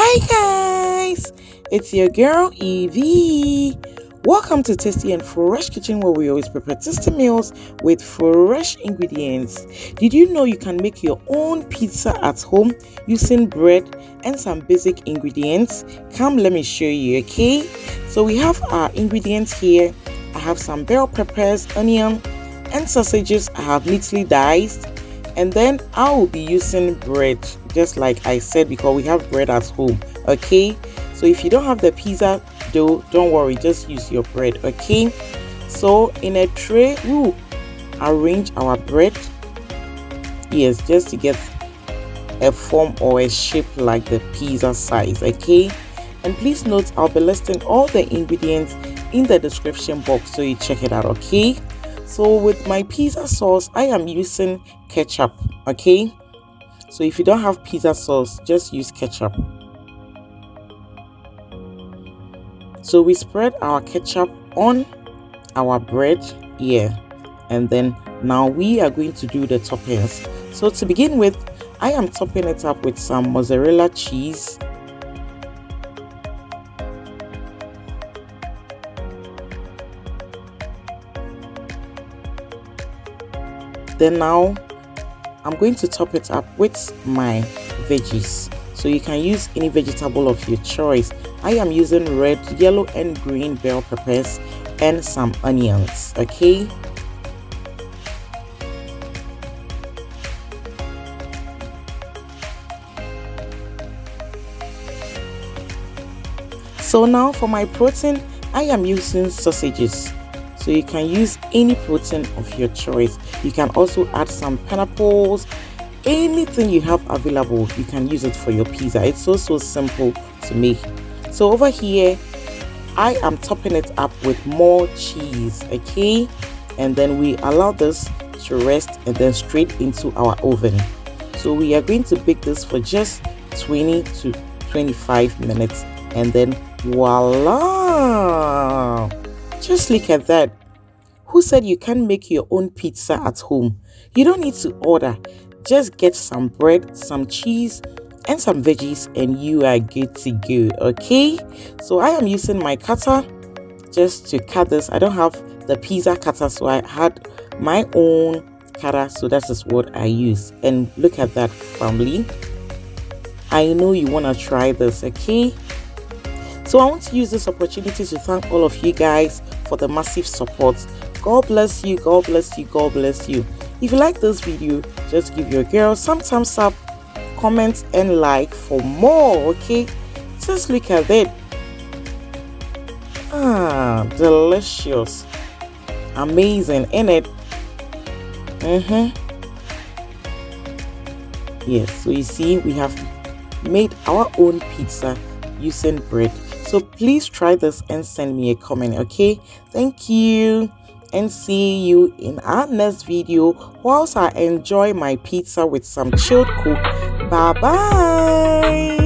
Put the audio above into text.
Hi guys, it's your girl Evie. Welcome to Tasty and Fresh Kitchen, where we always prepare tasty meals with fresh ingredients. Did you know you can make your own pizza at home using bread and some basic ingredients? Come, let me show you, okay? So we have our ingredients here. I have some bell peppers, onion, and sausages I have neatly diced. And then I will be using bread, just like I said, because we have bread at home, okay? So if you don't have the pizza dough, don't worry, just use your bread, okay? So in a tray, we'll arrange our bread, yes, just to get a form or a shape like the pizza size, okay? And please note, I'll be listing all the ingredients in the description box, so you check it out, okay? So with my pizza sauce, I am using ketchup, okay? So if you don't have pizza sauce, just use ketchup. So we spread our ketchup on our bread here, and then now we are going to do the toppings. So to begin with, I am topping it up with some mozzarella cheese. Then now I'm going to top it up with my veggies. So you can use any vegetable of your choice. I am using red, yellow, and green bell peppers and some onions, okay? So now for my protein, I am using sausages. So you can use any protein of your choice. You can also add some pineapples, anything you have available, you can use it for your pizza. It's so simple to make. So over here, I am topping it up with more cheese, okay? And then we allow this to rest and then straight into our oven. So we are going to bake this for just 20 to 25 minutes, and then voila! Just look at that. Who said you can make your own pizza at home? You don't need to order. Just get some bread, some cheese, and some veggies, and you are good to go, okay? So I am using my cutter just to cut this. I don't have the pizza cutter, so I had my own cutter, so that is what I use. And look at that, family. I know you want to try this, okay? So I want to use this opportunity to thank all of you guys for the massive support. God bless you, God bless you, God bless you. If you like this video, just give your girl some thumbs up, comment, and like for more, okay? Just look at it. Delicious. Amazing, ain't it? Yes, so you see, we have made our own pizza using bread. So please try this and send me a comment, okay? Thank you, and see you in our next video whilst I enjoy my pizza with some chilled coke. Bye bye.